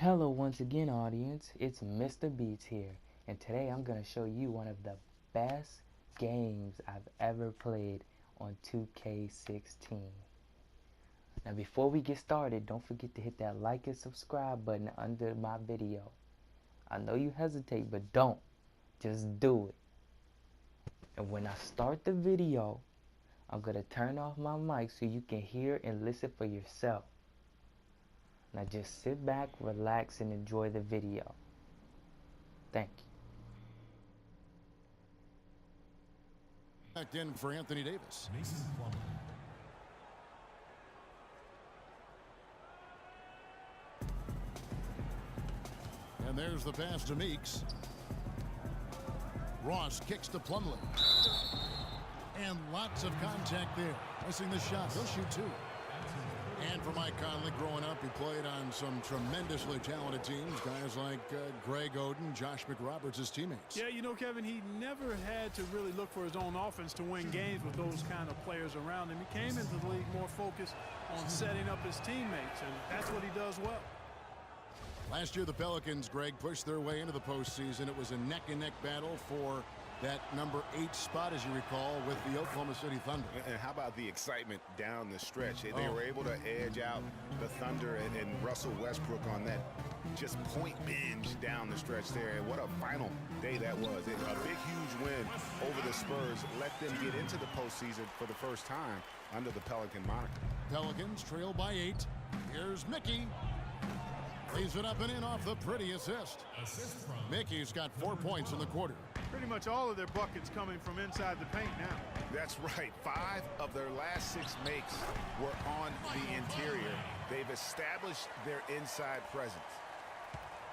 Hello once again, audience, it's Mr. Beats here, and today I'm going to show you one of the best games I've ever played on 2K16. Now before we get started, don't forget to hit that like and subscribe button under my video. I know you hesitate, but don't. Just do it. And when I start the video, I'm going to turn off my mic so you can hear and listen for yourself. Now just sit back, relax, and enjoy the video. Thank you. Back in for Anthony Davis. And there's the pass to Meeks. Ross kicks to Plumlee. And lots of contact there. Missing the shot. He'll shoot two. And for Mike Conley, growing up, he played on some tremendously talented teams. Guys like Greg Oden, Josh McRoberts, his teammates. Yeah, you know, Kevin, he never had to really look for his own offense to win games with those kind of players around him. He came into the league more focused on setting up his teammates, and that's what he does well. Last year, the Pelicans, Greg, pushed their way into the postseason. It was a neck-and-neck battle for that number 8 spot, as you recall, with the Oklahoma City Thunder. And how about the excitement down the stretch? They were able to edge out the Thunder and Russell Westbrook on that just point binge down the stretch there. And what a final day that was. A big, huge win over the Spurs let them get into the postseason for the first time under the Pelican moniker. Pelicans trail by 8. Here's Mickey. Lays it up and in off the pretty assist. Mickey's got 4 points in the quarter. Pretty much all of their buckets coming from inside the paint now. That's right. 5 of their last 6 makes were on the interior. They've established their inside presence.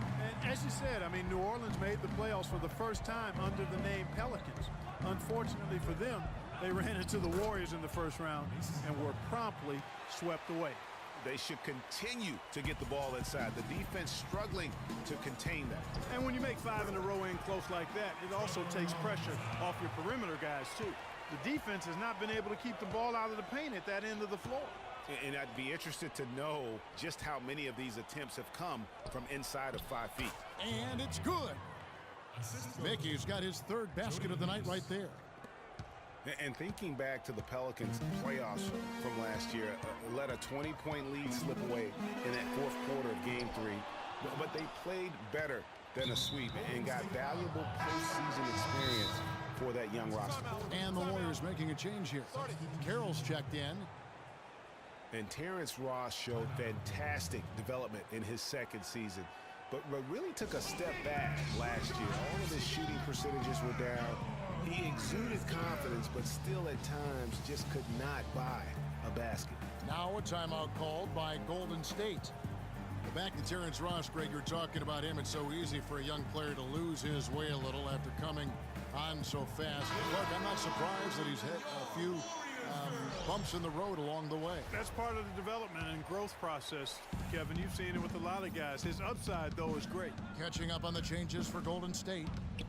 And as you said, I mean, New Orleans made the playoffs for the first time under the name Pelicans. Unfortunately for them, they ran into the Warriors in the first round and were promptly swept away. They should continue to get the ball inside. The defense struggling to contain that. And when you make 5 in a row in close like that, it also takes pressure off your perimeter guys, too. The defense has not been able to keep the ball out of the paint at that end of the floor. And I'd be interested to know just how many of these attempts have come from inside of 5 feet. And it's good. Mickey's got his 3rd basket of the night right there. And thinking back to the Pelicans playoffs from last year, let a 20-point lead slip away in that 4th quarter of Game 3. But they played better than a sweep and got valuable postseason experience for that young roster. And the Warriors making a change here. Carroll's checked in. And Terrence Ross showed fantastic development in his 2nd season, but really took a step back last year. All of his shooting percentages were down. He exuded confidence, but still at times just could not buy a basket. Now a timeout called by Golden State. Back to Terrence Ross, Greg, you're talking about him. It's so easy for a young player to lose his way a little after coming on so fast. Look, I'm not surprised that he's hit a few bumps in the road along the way. That's part of the development and growth process, Kevin. You've seen it with a lot of guys. His upside, though, is great. Catching up on the changes for Golden State.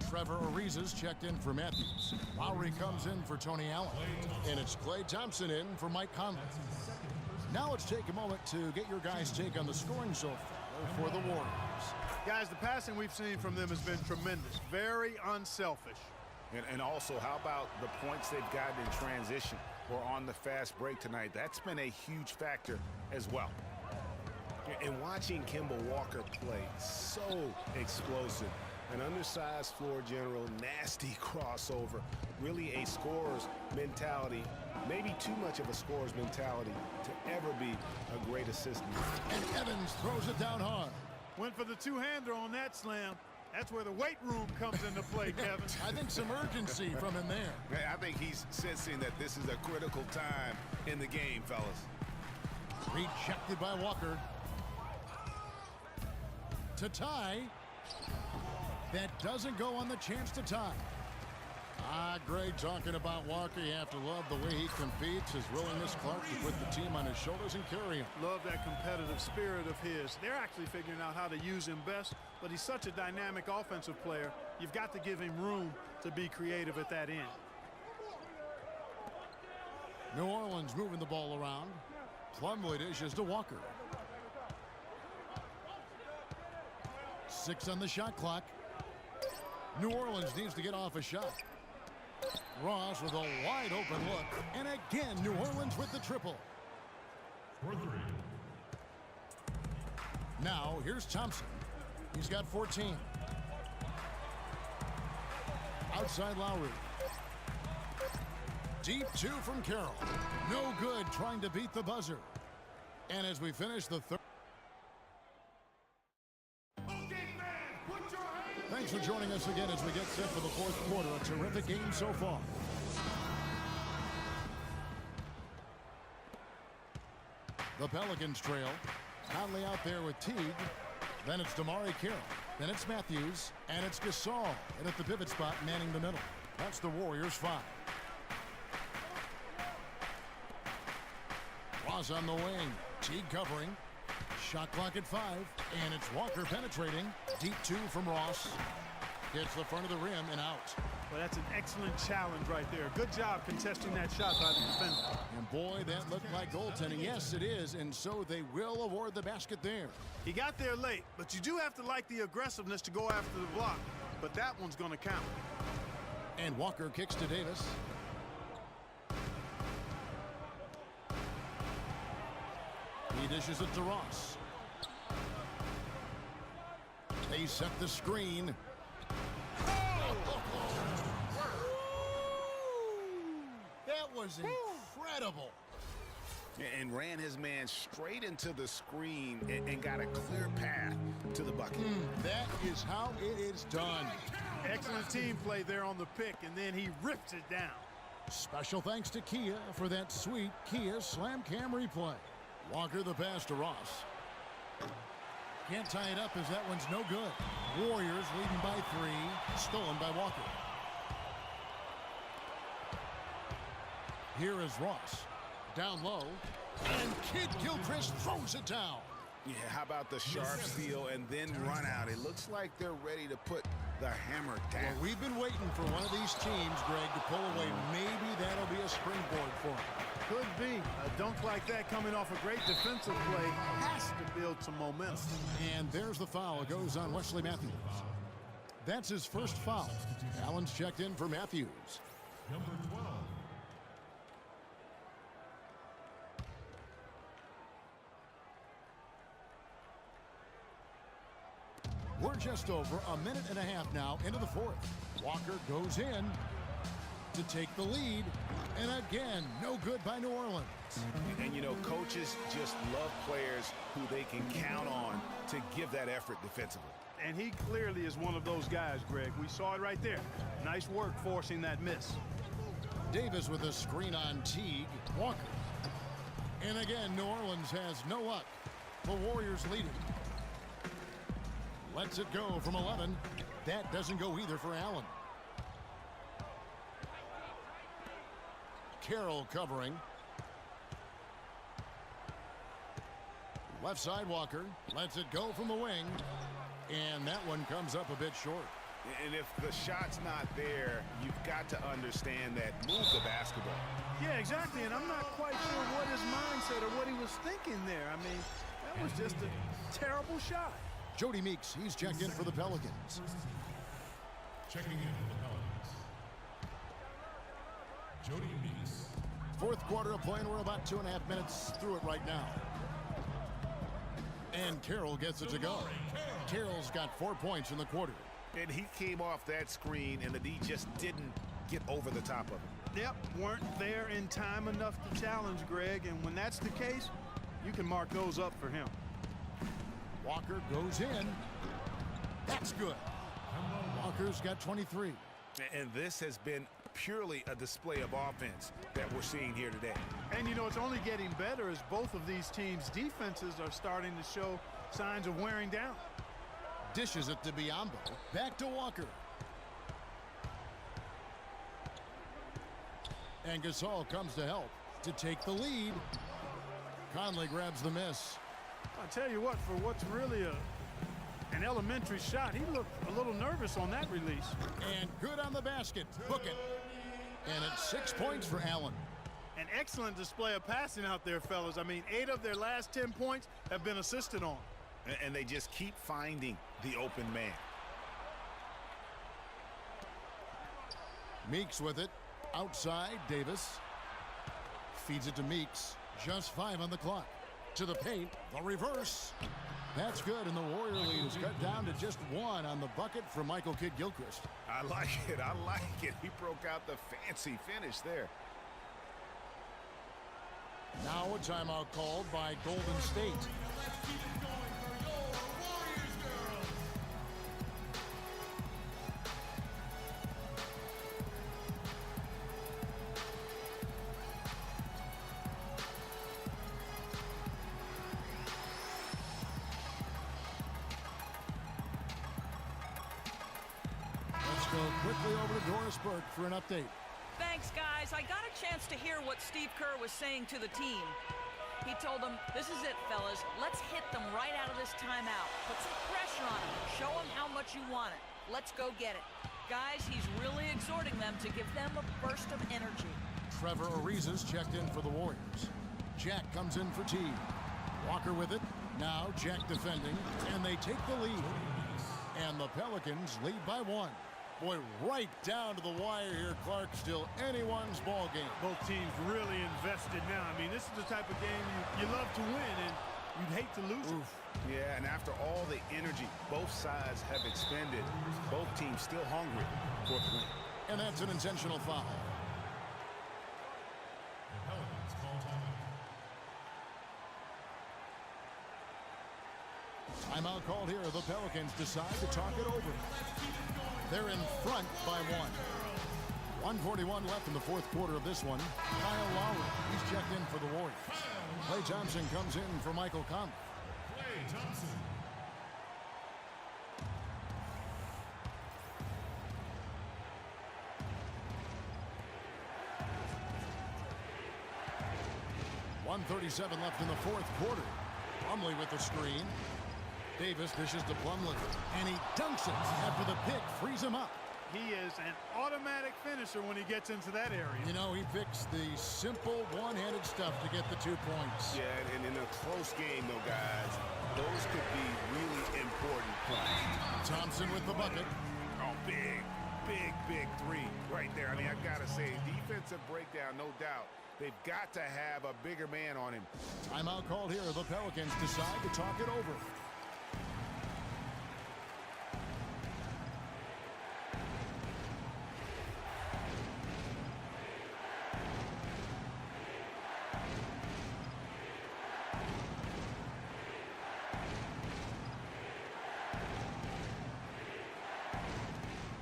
Trevor Ariza's checked in for Matthews. Lowry comes in for Tony Allen. And it's Klay Thompson in for Mike Conley. Now let's take a moment to get your guys' take on the scoring so far for the Warriors. Guys, the passing we've seen from them has been tremendous. Very unselfish. And also, how about the points they've gotten in transition or on the fast break tonight? That's been a huge factor as well. And watching Kemba Walker play, so explosive. An undersized floor general, nasty crossover. Really a scorer's mentality, maybe too much of a scorer's mentality to ever be a great assistant. And Evans throws it down hard. Went for the two-hander on that slam. That's where the weight room comes into play, Kevin. I think some urgency from him there. I think he's sensing that this is a critical time in the game, fellas. Rejected by Walker. To tie. That doesn't go on the chance to tie. Greg, talking about Walker, you have to love the way he competes, his willingness, Clark, to put the team on his shoulders and carry him. Love that competitive spirit of his. They're actually figuring out how to use him best, but he's such a dynamic offensive player. You've got to give him room to be creative at that end. New Orleans moving the ball around. Plumlee dishes to Walker. 6 on the shot clock. New Orleans needs to get off a shot. Ross with a wide open look. And again, New Orleans with the triple. Now, here's Thompson. He's got 14. Outside Lowry. Deep 2 from Carroll. No good, trying to beat the buzzer. And as we finish the third. Thanks for joining us again as we get set for the fourth quarter. A terrific game so far. The Pelicans trail. Conley out there with Teague. Then it's DeMarre Carroll. Then it's Matthews. And it's Gasol. And at the pivot spot, manning the middle. That's the Warriors' 5. Ross on the wing. Teague covering. Shot clock at 5. And it's Walker penetrating. Deep 2 from Ross. Hits the front of the rim and out. Well, that's an excellent challenge right there. Good job contesting that shot by the defender. And boy, that looked like goaltending. Yes, it is. And so they will award the basket there. He got there late, but you do have to like the aggressiveness to go after the block. But that one's going to count. And Walker kicks to Davis. He dishes it to Ross. They set the screen. That was incredible. And ran his man straight into the screen and got a clear path to the bucket. That is how it is done. Excellent team play there on the pick, and then he rips it down. Special thanks to Kia for that sweet Kia Slam Cam replay. Walker the pass to Ross. Can't tie it up as that one's no good. Warriors leading by 3. Stolen by Walker. Here is Ross. Down low. And Kid Gilchrist throws it down. Yeah, how about the sharp steal and then run out? It looks like they're ready to put the hammer down. Well, we've been waiting for one of these teams, Greg, to pull away. Maybe that'll be a springboard for them. Could be. A dunk like that coming off a great defensive play has to build some momentum. And there's the foul. It goes on Wesley Matthews. That's his first foul. Allen's checked in for Matthews. Number 12. We're just over a minute and a half now into the fourth. Walker goes in to take the lead. And again, no good by New Orleans. And, you know, coaches just love players who they can count on to give that effort defensively. And he clearly is one of those guys, Greg. We saw it right there. Nice work forcing that miss. Davis with a screen on Teague. Walker. And again, New Orleans has no luck. The Warriors leading. Lets it go from 11. That doesn't go either for Allen. Carroll covering. Left side Walker. Lets it go from the wing. And that one comes up a bit short. And if the shot's not there, you've got to understand that move the basketball. Yeah, exactly. And I'm not quite sure what his mindset or what he was thinking there. I mean, that was just a terrible shot. Jody Meeks, he's checked in for the Pelicans. Checking in for the Pelicans. Jody Meeks. Fourth quarter of play, and we're about 2.5 minutes through it right now. And Carroll gets it to go. Carroll's got 4 points in the quarter. And he came off that screen, and the D just didn't get over the top of it. Yep, weren't there in time enough to challenge Greg, and when that's the case, you can mark those up for him. Walker goes in. That's good. Walker's got 23. And this has been purely a display of offense that we're seeing here today. And, you know, it's only getting better as both of these teams' defenses are starting to show signs of wearing down. Dishes it to Biyombo. Back to Walker. And Gasol comes to help to take the lead. Conley grabs the miss. I'll tell you what, for what's really an elementary shot, he looked a little nervous on that release. And good on the basket. Book it. And it's 6 points for Allen. An excellent display of passing out there, fellas. I mean, 8 of their last 10 points have been assisted on. And they just keep finding the open man. Meeks with it. Outside, Davis. Feeds it to Meeks. Just 5 on the clock. To the paint. The reverse. That's good, and the Warrior lead is cut down to just 1 on the bucket for Michael Kidd-Gilchrist. I like it. I like it. He broke out the fancy finish there. Now a timeout called by Golden State. Let's go quickly over to Doris Burke for an update. Thanks, guys. I got a chance to hear what Steve Kerr was saying to the team. He told them, this is it, fellas. Let's hit them right out of this timeout. Put some pressure on them. Show them how much you want it. Let's go get it. Guys, he's really exhorting them to give them a burst of energy. Trevor Ariza's checked in for the Warriors. Jack comes in for T. Walker with it. Now Jack defending, and they take the lead. And the Pelicans lead by 1. Boy, right down to the wire here, Clark. Still anyone's ball game. Both teams really invested now. I mean, this is the type of game you love to win, and you'd hate to lose it. Yeah, and after all the energy both sides have expended, both teams still hungry for a win. And that's an intentional foul. The Pelicans call timeout. Timeout called here. The Pelicans decide to talk it over. They're in front by 1. 1:41 left in the fourth quarter of this one. Kyle Lowry, he's checked in for the Warriors. Klay Thompson comes in for Michael Conley. Klay Thompson. .137 left in the fourth quarter. Plumlee with the screen. Davis dishes to Plumlee, and he dunks it after the pick frees him up. He is an automatic finisher when he gets into that area. You know, he picks the simple one-handed stuff to get the 2 points. Yeah, and in a close game, though, guys, those could be really important plays. Thompson with the bucket. Oh, big three right there. I mean, I got to say, defensive breakdown, no doubt. They've got to have a bigger man on him. Timeout called here. The Pelicans decide to talk it over.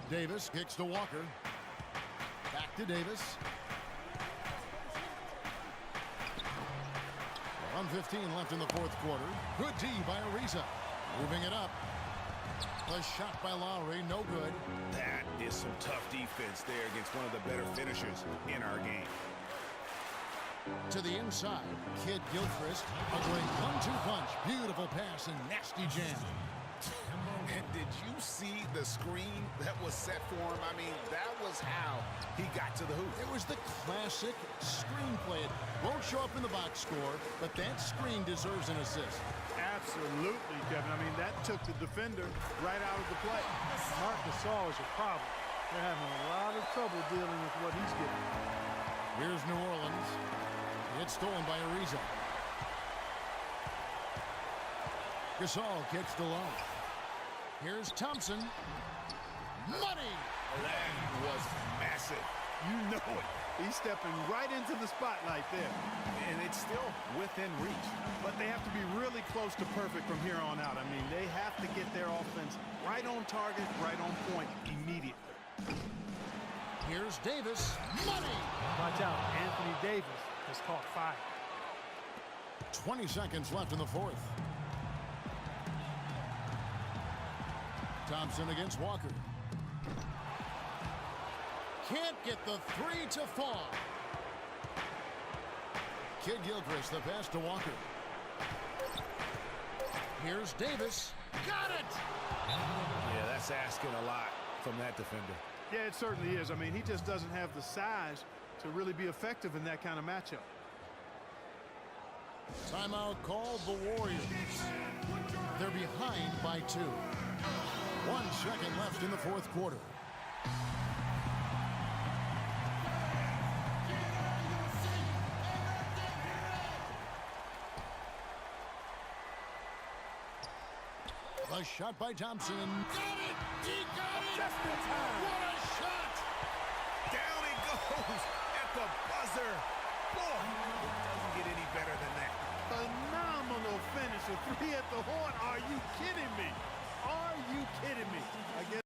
Davis kicks to Walker. Back to Davis. 1:15 left in the fourth quarter. Good D by Ariza. Moving it up. A shot by Lowry, no good. That is some tough defense there against one of the better finishers in our game. To the inside, Kidd-Gilchrist. A great 1-2 punch. Beautiful pass and nasty jam. And did you see the screen that was set for him? I mean, that was how he got to the hoop. It was the classic screenplay. It won't show up in the box score, but that screen deserves an assist. Absolutely, Kevin. I mean, that took the defender right out of the play. Marc Gasol is a problem. They're having a lot of trouble dealing with what he's getting. Here's New Orleans. It's stolen by Ariza. Gasol kicks to low. Here's Thompson. Money! That was massive. You know it. He's stepping right into the spotlight there. And it's still within reach. But they have to be really close to perfect from here on out. I mean, they have to get their offense right on target, right on point immediately. Here's Davis. Money! Watch out. Anthony Davis has caught fire. 20 seconds left in the fourth. Thompson against Walker. Can't get the three to fall. Kidd-Gilchrist, the pass to Walker. Here's Davis. Got it! Yeah, that's asking a lot from that defender. Yeah, it certainly is. I mean, he just doesn't have the size to really be effective in that kind of matchup. Timeout called the Warriors. They're behind by 2. 1 second left in the fourth quarter. A shot by Thompson. Got it! He got it! Just in time. What a shot! Down it goes at the buzzer. Boy, it doesn't get any better than that. Phenomenal finish. A 3 at the horn. Are you kidding me? Are you kidding me? I guess